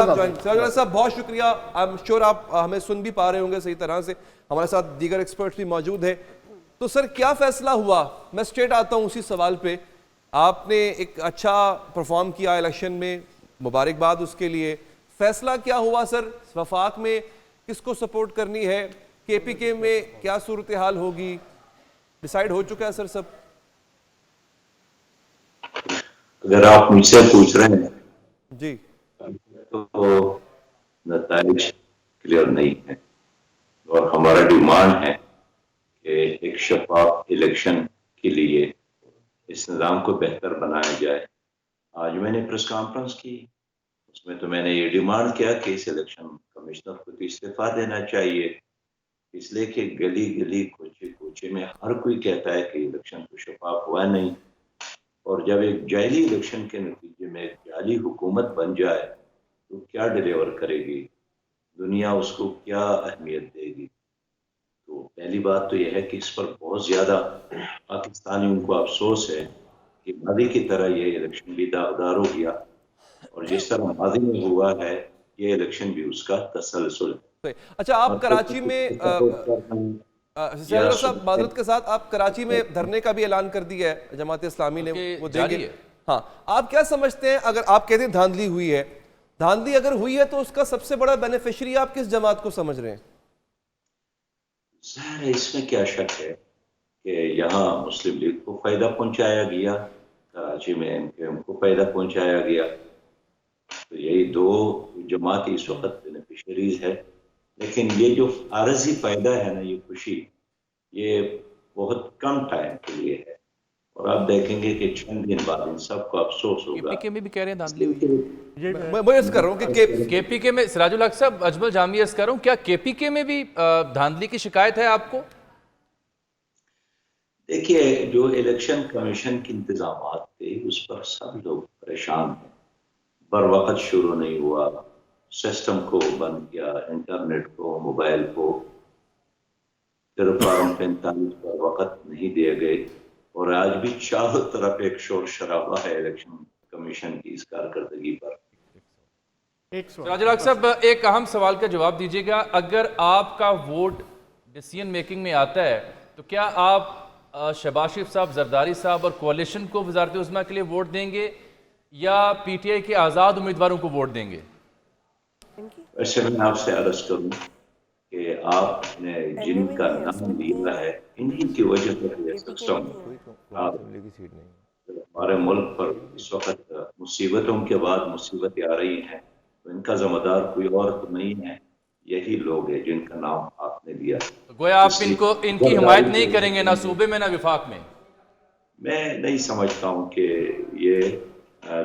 سراج صاحب بہت شکریہ. آئی ایم شیور آپ ہمیں سن بھی پا رہے ہوں گے صحیح طرح سے. ہمارے ساتھ دیگر ایکسپرٹس بھی موجود ہیں. تو سر کیا فیصلہ ہوا؟ میں اسٹریٹ آتا ہوں اسی سوال پہ. آپ نے ایک اچھا پرفارم کیا الیکشن میں, مبارکباد اس کے لیے. فیصلہ کیا ہوا سر؟ وفاق میں کس کو سپورٹ کرنی ہے؟ کے پی کے میں کیا صورتحال ہوگی؟ ڈیسائیڈ ہو چکا ہے سر سب؟ اگر آپ مجھ سے پوچھ رہے ہیں جی تو نتائج کلیئر نہیں ہے, اور ہمارا ڈیمانڈ ہے کہ ایک شفاف الیکشن کے لیے اس نظام کو بہتر بنایا جائے. آج میں نے پریس کانفرنس کی, اس میں تو میں نے یہ ڈیمانڈ کیا کہ اس الیکشن کمشنر کو استعفیٰ دینا چاہیے, اس لیے کہ گلی گلی کوچے کوچے میں ہر کوئی کہتا ہے کہ الیکشن تو شفاف ہوا نہیں, اور جب ایک جعلی الیکشن کے نتیجے میں ایک جعلی حکومت بن جائے تو کیا ڈیلیور کرے گی دنیا, اس کو کیا اہمیت دے گی. تو پہلی بات تو یہ ہے کہ اس پر بہت زیادہ پاکستانیوں کو افسوس ہے کہ ماضی کی طرح یہ الیکشن بھی داغدار ہو گیا, اور جس طرح ماضی میں ہوا ہے یہ الیکشن بھی اس کا تسلسل ہے. اچھا, آپ کراچی میں سیاض صاحب معذرت کے ساتھ آپ کراچی میں دھرنے کا بھی اعلان کر دیا ہے جماعت اسلامی نے, وہ دیں گے. ہاں, آپ کیا سمجھتے ہیں اگر آپ کہتے ہیں دھاندلی ہوئی ہے, دھاندلی اگر ہوئی ہے تو اس کا سب سے بڑا بینیفیشری آپ کس جماعت کو سمجھ رہے ہیں؟ ظاہر ہے اس میں کیا شک ہے کہ یہاں مسلم لیگ کو فائدہ پہنچایا گیا, کراچی میں ایم کیو ایم کو فائدہ پہنچایا گیا. تو یہی دو جماعت اس وقت بینیفیشریز ہے, لیکن یہ جو عارضی فائدہ ہے نا, یہ خوشی, یہ بہت کم ٹائم کے لیے ہے, اور آپ دیکھیں گے کہ چند دن بعد ان سب کو افسوس ہوگا. کے پی کے میں بھی کہہ رہے ہیں دھاندلی ہوئی ہے. میں اس کر رہا ہوں کہ کے پی کے میں سراج الحق صاحب, اجمل جامی عرض کر رہا ہوں, کیا کے پی کے میں بھی دھاندلی کی شکایت ہے آپ کو؟ دیکھیے, جو الیکشن کمیشن کے انتظامات تھے اس پر سب لوگ پریشان ہیں. بر وقت شروع نہیں ہوا, سسٹم کو بند کیا, انٹرنیٹ کو, موبائل کو, پھر فارم 45 پر وقت نہیں دیے گئے, اور آج بھی چاروں طرف ایک شور شرابہ ہے الیکشن کمیشن کی اس کارکردگی پر. سراج الحق صاحب, ایک اہم سوال کا جواب دیجیے گا. اگر آپ کا ووٹ ڈیسیژن میکنگ میں آتا ہے تو کیا آپ شہباز شریف صاحب, زرداری صاحب اور کوalition کو وزارت عظمیٰ کے لیے ووٹ دیں گے یا پی ٹی آئی کے آزاد امیدواروں کو ووٹ دیں گے؟ ویسے میں آپ سے عرض کروں کہ آپ نے جن کا نام لیا ہے انہی کی وجہ سے یہ سسٹم ہمارے ملک پر اس وقت مصیبتوں کے بعد مصیبتیں آ رہی ہیں, تو ان کا ذمہ دار کوئی اور تو نہیں ہے, یہی لوگ ہیں جن کا نام آپ نے لیا. گویا آپ ان کی حمایت نہیں کریں گے, نہ صوبے میں نہ وفاق میں؟ میں نہیں سمجھتا ہوں کہ یہ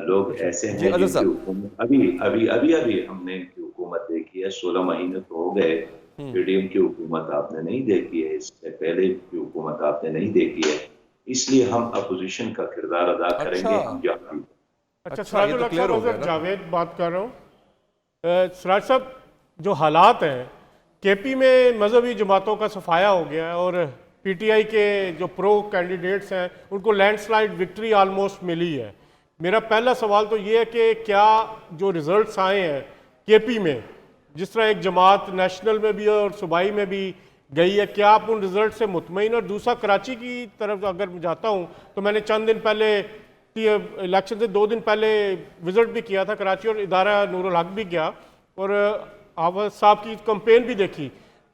لوگ ایسے ہیں جن کی حکومت ابھی ہم نے ان کی حکومت دیکھی ہے. 16 مہینے تو ہو گئے. پی ڈی ایم کی حکومت آپ نے نہیں دیکھی ہے, اس سے پہلے کی حکومت آپ نے نہیں دیکھی ہے, اس لیے ہم اپوزیشن کا کردار ادا کریں گے. ہم جہاں اچھا, سراج الحق صاحب, اگر جاوید بات کر رہا ہوں. سراج صاحب, جو حالات ہیں کے پی میں مذہبی جماعتوں کا صفایا ہو گیا ہے, اور پی ٹی آئی کے جو پرو کینڈیڈیٹس ہیں ان کو لینڈ سلائیڈ وکٹری آلموسٹ ملی ہے. میرا پہلا سوال تو یہ ہے کہ کیا جو ریزلٹس آئے ہیں کے پی میں, جس طرح ایک جماعت نیشنل میں بھی اور صوبائی میں بھی گئی ہے, کیا آپ ان ریزلٹ سے مطمئن؟ اور دوسرا, کراچی کی طرف اگر میں جاتا ہوں تو میں نے چند دن پہلے الیکشن سے 2 دن پہلے وزٹ بھی کیا تھا کراچی, اور ادارہ نور الحق بھی گیا, اور آواز صاحب کی کمپین بھی دیکھی.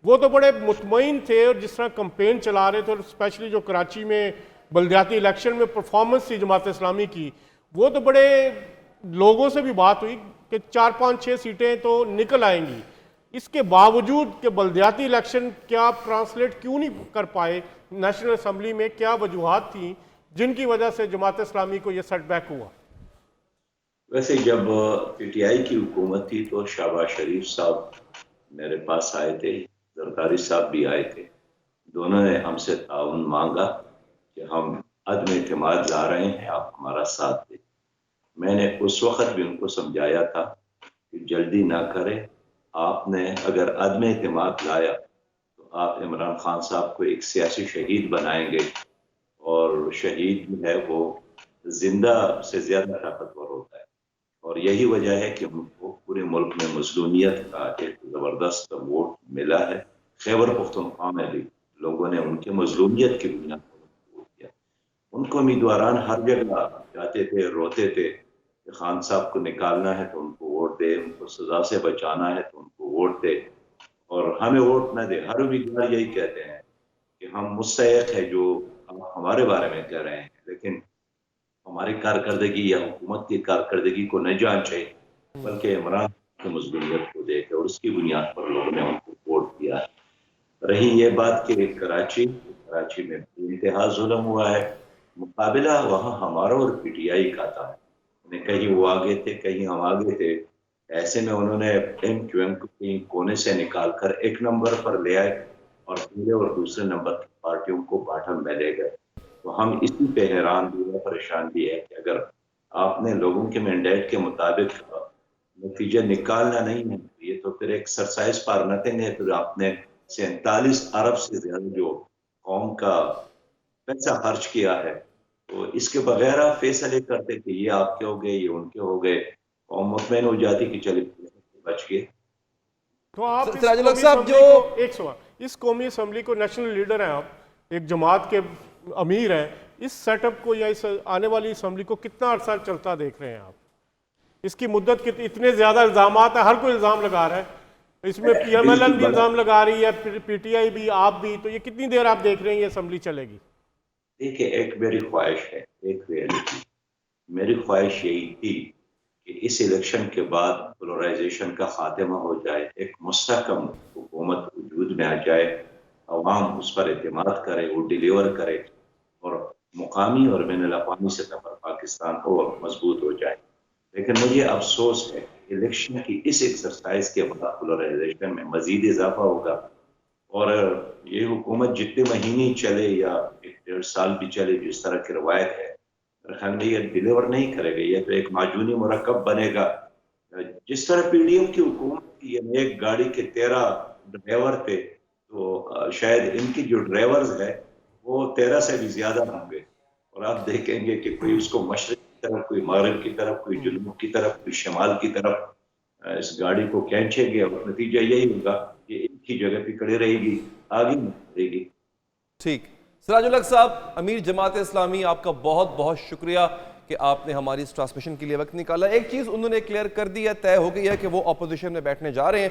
وہ تو بڑے مطمئن تھے, اور جس طرح کمپین چلا رہے تھے, اور اسپیشلی جو کراچی میں بلدیاتی الیکشن میں پرفارمنس تھی جماعت اسلامی کی, وہ تو بڑے لوگوں سے بھی بات ہوئی کہ 4-5-6 سیٹیں تو نکل آئیں گی. اس کے باوجود کہ بلدیاتی الیکشن کیا ٹرانسلیٹ کیوں نہیں کر پائے نیشنل اسمبلی میں؟ کیا وجوہات تھیں جن کی وجہ سے جماعت اسلامی کو یہ سیٹ بیک ہوا؟ ویسے جب پی ٹی آئی کی حکومت تھی تو شہباز شریف صاحب میرے پاس آئے تھے, زرداری صاحب بھی آئے تھے. دونوں نے ہم سے تعاون مانگا کہ ہم عدم اعتماد لا رہے ہیں, آپ ہمارا ساتھ دیں. میں نے اس وقت بھی ان کو سمجھایا تھا کہ جلدی نہ کرے, آپ نے اگر عدم اعتماد لایا تو آپ عمران خان صاحب کو ایک سیاسی شہید بنائیں گے, اور شہید جو ہے وہ زندہ سے زیادہ طاقتور ہوتا ہے, اور یہی وجہ ہے کہ ان کو پورے ملک میں مظلومیت کا ایک زبردست ووٹ ملا ہے. خیبر پختونخوا میں بھی لوگوں نے ان کے مظلومیت کی بنیاد پر ووٹ کیا. ان کو امیدواران ہر جگہ جاتے تھے، روتے تھے کہ خان صاحب کو نکالنا ہے تو ان کو ووٹ دے، ان کو سزا سے بچانا ہے تو ان کو ووٹ دے، اور ہمیں ووٹ نہ دے. ہر امیدوار یہی کہتے ہیں کہ ہم مستحق ہے جو آپ ہمارے بارے میں کہہ رہے ہیں، لیکن ہماری کارکردگی یا حکومت کی کارکردگی کو نہ جانچے بلکہ عمران کی مظلومیت کو دیکھے، اور اس کی بنیاد پر لوگوں نے ان کو ووٹ دیا. رہی یہ بات کہ کراچی میں انتہا ظلم ہوا ہے. مقابلہ وہاں ہمارا اور پی ٹی آئی کا تھا. کہیں وہ آگے تھے، کہیں ہم آگے تھے. ایسے میں انہوں نے ایم کیو ایم کو کہیں کونے سے نکال کر ایک نمبر پر لے آئے اور پہلے اور دوسرے نمبر کی پارٹیوں کو باٹم میں لے گئے. تو ہم اسی پہ حیران بھی ہے، پریشان بھی ہے کہ اگر آپ نے لوگوں کے مینڈیٹ کے مطابق نتیجہ نکالنا نہیں ہے، یہ تو پھر ایکسرسائز فار نتھنگ ہے. پھر آپ نے 47 ارب سے زیادہ جو قوم کا پیسہ خرچ کیا ہے، تو اس کے بغیر آپ فیصلے کرتے کہ یہ آپ کے ہو گئے، یہ ان کے ہو گئے، قوم مطمئن ہو جاتی کہ چلے بچ گئے. تو آپ اس سراج الحق قومی صاحب اسمبلی کو ایک سوال، اس قومی اسمبلی کو نیشنل لیڈر ہیں آپ، ایک جماعت کے امیر ہیں، اس سیٹ اپ کو یا اس آنے والی اسمبلی کو کتنا عرصہ چلتا دیکھ رہے ہیں آپ؟ اس کی مدت اتنے زیادہ الزامات ہیں، ہر کوئی الزام لگا رہا ہے، اس میں پی ایم ایل این بھی الزام لگا رہی ہے، پی ٹی آئی بھی، آپ بھی. تو یہ کتنی دیر آپ دیکھ رہے ہیں یہ اسمبلی چلے گی؟ دیکھیں، ایک میری خواہش ہے، ایک ریئلٹی. میری خواہش یہی تھی کہ اس الیکشن کے بعد پولرائزیشن کا خاتمہ ہو جائے، ایک مستحکم حکومت وجود میں آ جائے، عوام اس پر اعتماد کرے، وہ ڈیلیور کرے، اور مقامی اور بین الاقوامی سطح پر پاکستان کو مضبوط ہو جائے. لیکن مجھے افسوس ہے کہ الیکشن کی اس ایکسرسائز کے بعد پولرائزیشن میں مزید اضافہ ہوگا، اور یہ حکومت جتنے مہینے چلے یا 1.5 سال بھی چلے، جس طرح کی روایت ہے، یہ ڈیلیور نہیں کرے گا. یہ تو ایک معجونی مرکب بنے گا. جس طرح پی ڈی ایم کی حکومت کی ایک گاڑی کے 13 ڈرائیور تھے، تو شاید ان کی جو ڈرائیورز ہے وہ 13 سے بھی زیادہ ہوں گے. اور آپ دیکھیں گے کہ کوئی اس کو مشرق کی طرف، کوئی مغرب کی طرف، کوئی جنوب کی طرف، کوئی شمال کی طرف اس گاڑی کو کھینچے گے، اور نتیجہ یہی ہوگا کہ ایک ہی جگہ پہ کھڑی رہے گی، آگے نہیں بڑھے گی. ٹھیک. سراج الحق صاحب، امیر جماعت اسلامی، آپ کا بہت بہت شکریہ کہ آپ نے ہماری اس ٹرانسمیشن کے لیے وقت نکالا. ایک چیز انہوں نے کلیئر کر دی ہے، طے ہو گئی ہے کہ وہ اپوزیشن میں بیٹھنے جا رہے ہیں.